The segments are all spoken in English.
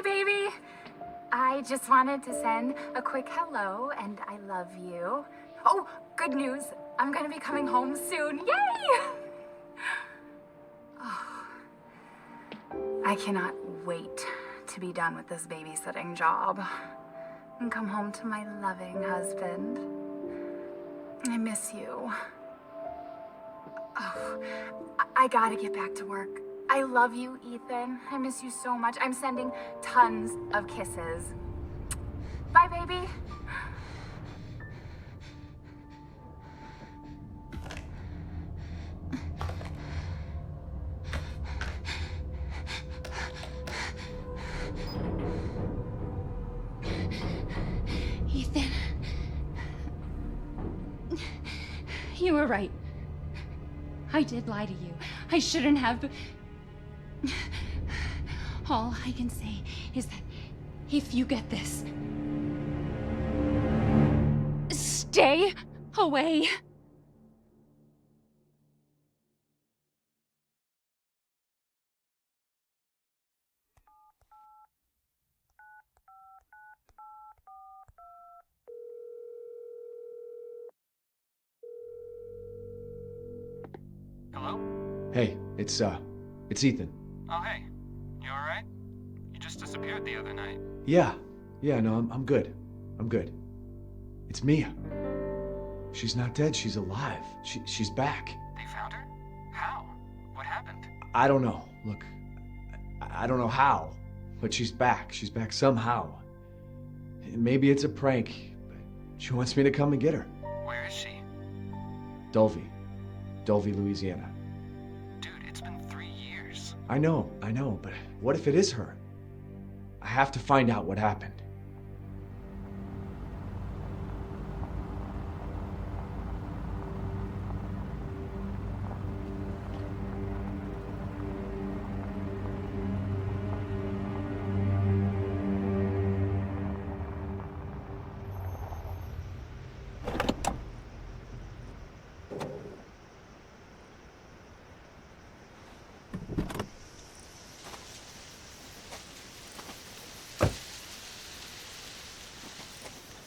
Hey, baby. I just wanted to send a quick hello and I love you. Oh, good news. I'm gonna be coming home soon. Yay! Oh, I cannot wait to be done with this babysitting job and come home to my loving husband. I miss you. Oh, I gotta get back to work. I love you, Ethan. I miss you so much. I'm sending tons of kisses. Bye, baby. Ethan. You were right. I did lie to you. I shouldn't have. All I can say is that if you get this, stay away. Hello? Hey, it's Ethan. Oh, hey. You alright? You just disappeared the other night. Yeah, no, I'm good. I'm good. It's Mia. She's not dead, she's alive. She's back. They found her? How? What happened? I don't know. Look, I don't know how, but she's back. She's back somehow. Maybe it's a prank, but she wants me to come and get her. Where is she? Dulvey, Louisiana. Dude, it's been 3 years. I know, but what if it is her? I have to find out what happened.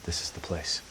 This is the place.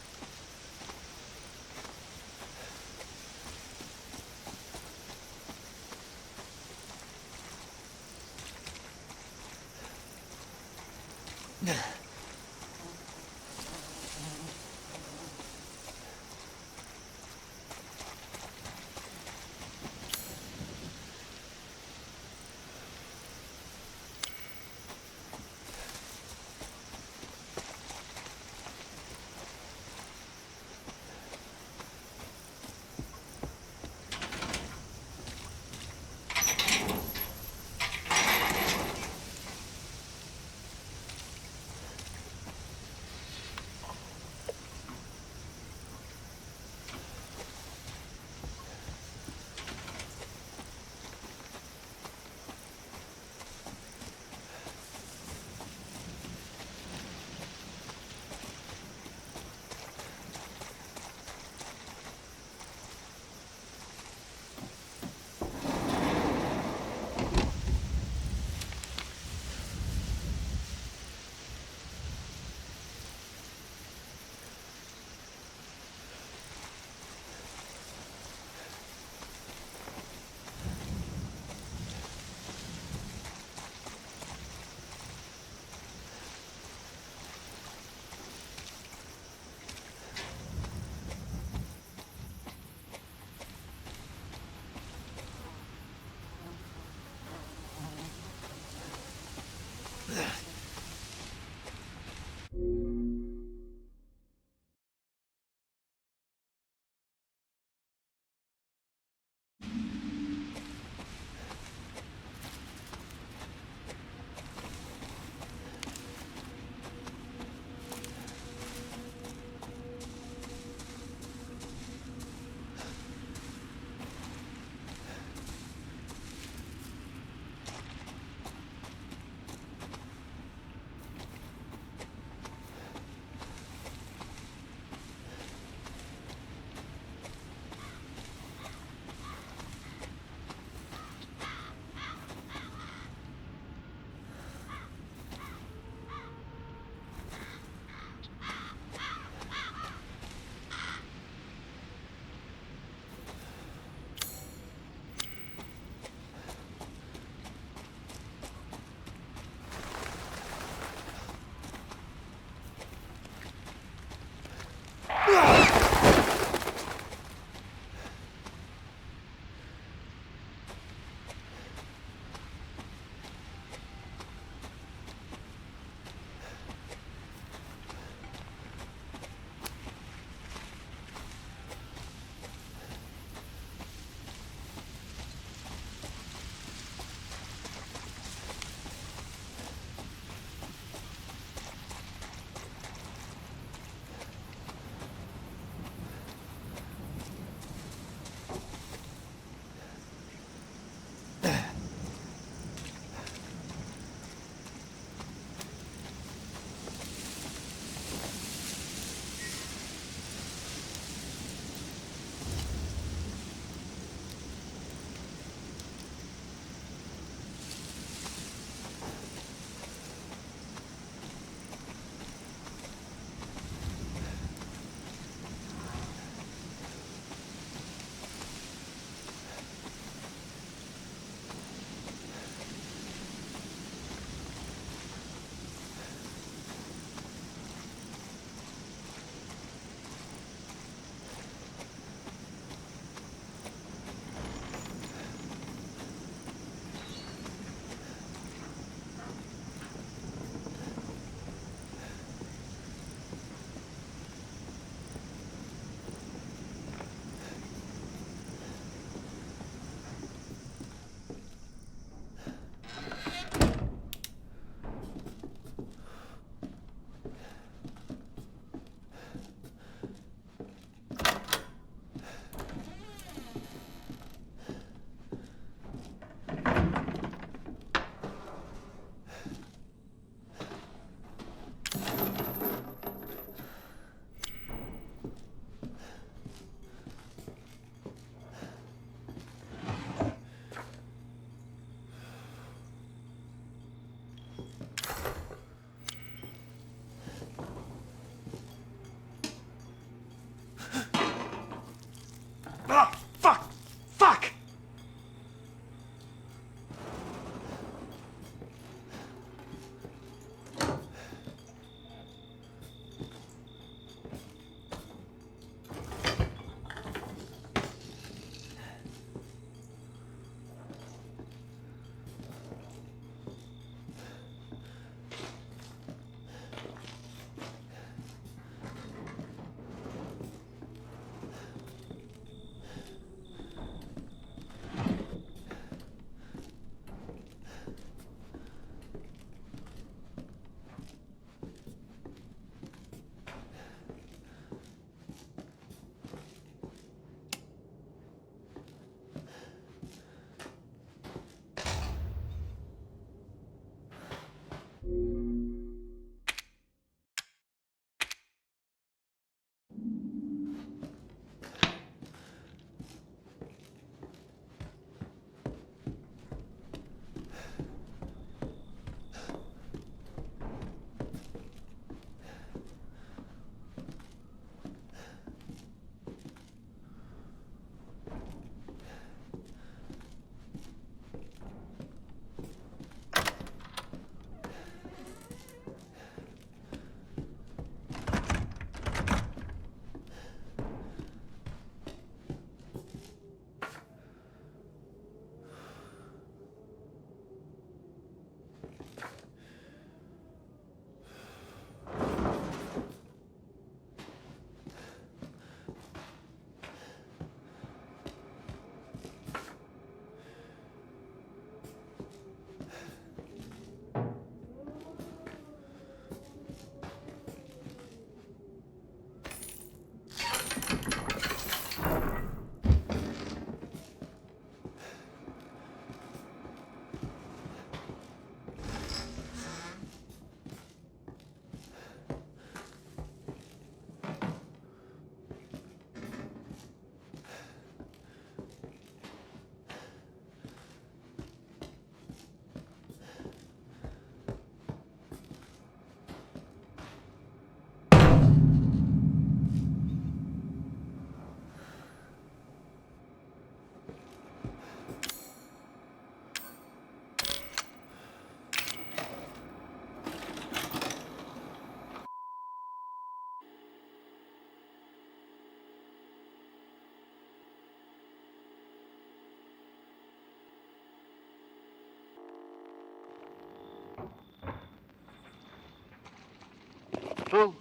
Who?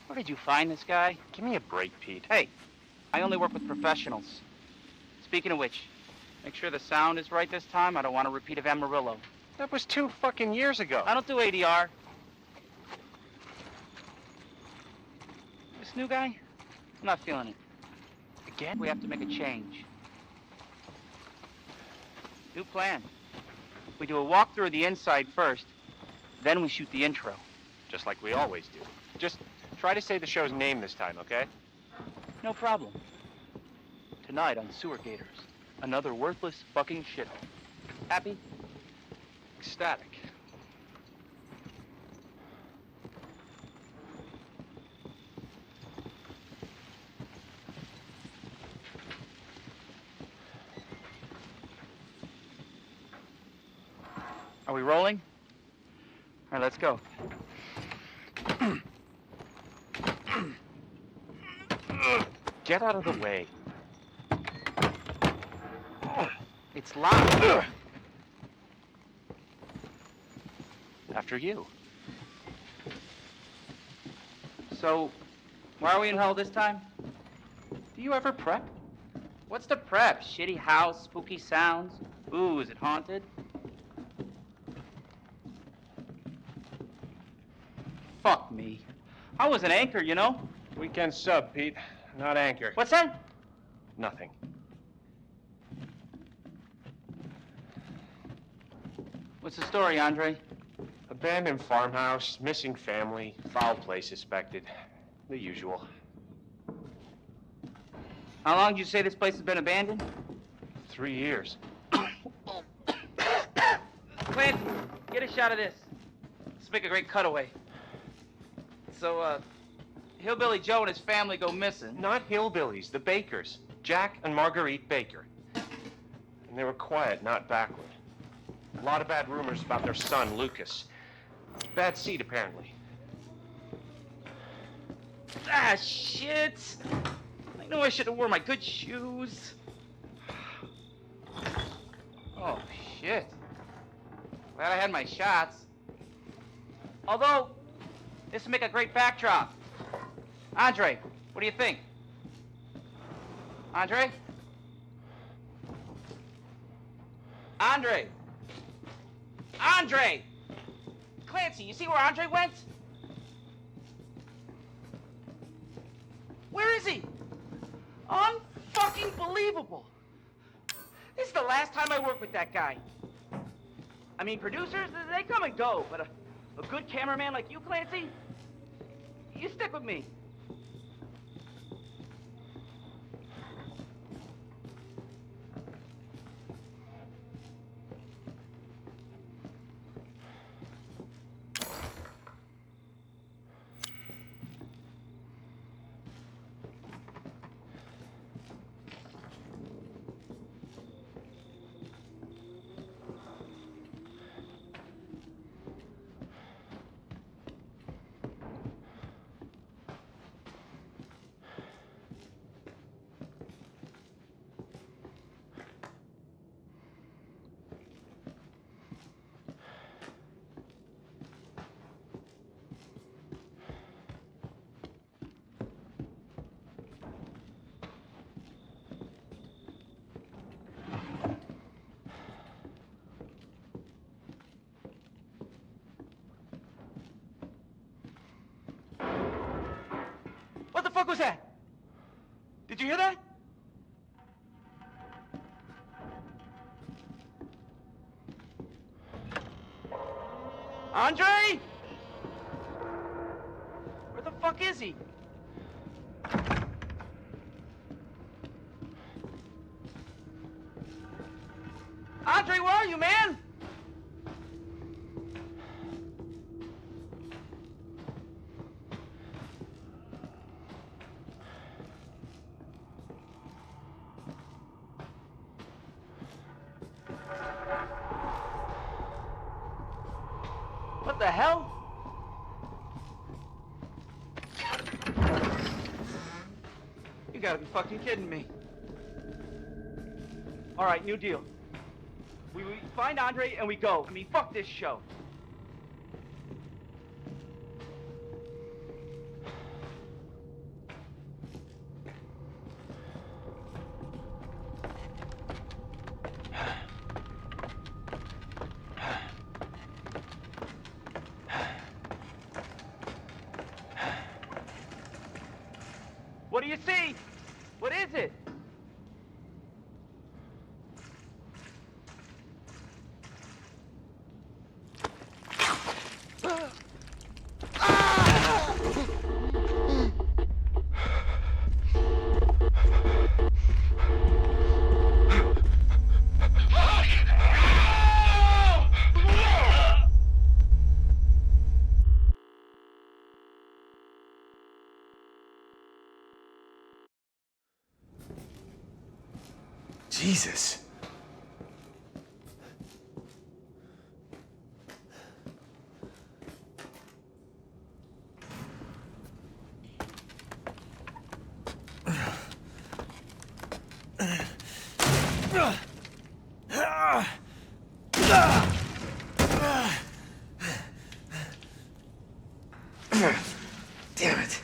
Where did you find this guy? Give me a break, Pete. Hey, I only work with professionals. Speaking of which, make sure the sound is right this time. I don't want a repeat of Amarillo. That was 2 fucking years ago. I don't do ADR. This new guy, I'm not feeling it. Again? We have to make a change. New plan. We do a walkthrough of the inside first, then we shoot the intro. Just like we always do. Just try to say the show's name this time, okay? No problem. Tonight on Sewer Gators, another worthless fucking shithole. Happy? Ecstatic. Are we rolling? All right, let's go. Get out of the way. It's locked. After you. So, why are we in hell this time? Do you ever prep? What's the prep? Shitty house, spooky sounds? Ooh, is it haunted? Fuck me. I was an anchor, you know? Weekend sub, Pete. Not anchor. What's that? Nothing. What's the story, Andre? Abandoned farmhouse, missing family, foul play suspected. The usual. How long did you say this place has been abandoned? 3 years. Clancy, get a shot of this. Let's make a great cutaway. So, Hillbilly Joe and his family go missing. Not hillbillies, the Bakers. Jack and Marguerite Baker. And they were quiet, not backward. A lot of bad rumors about their son, Lucas. Bad seed, apparently. Ah, shit! I know I should have worn my good shoes. Oh, shit. Glad I had my shots. Although, this would make a great backdrop. Andre, what do you think? Andre? Andre! Andre! Clancy, you see where Andre went? Where is he? Unfucking believable. This is the last time I work with that guy. I mean, producers, they come and go, but a good cameraman like you, Clancy, you stick with me. What the fuck was that? Did you hear that? Andre? Where the fuck is he? Andre, where are you, man? What the hell? You gotta be fucking kidding me. All right, new deal. We find Andre and we go. I mean, fuck this show. What do you see? What is it? Jesus. Damn it.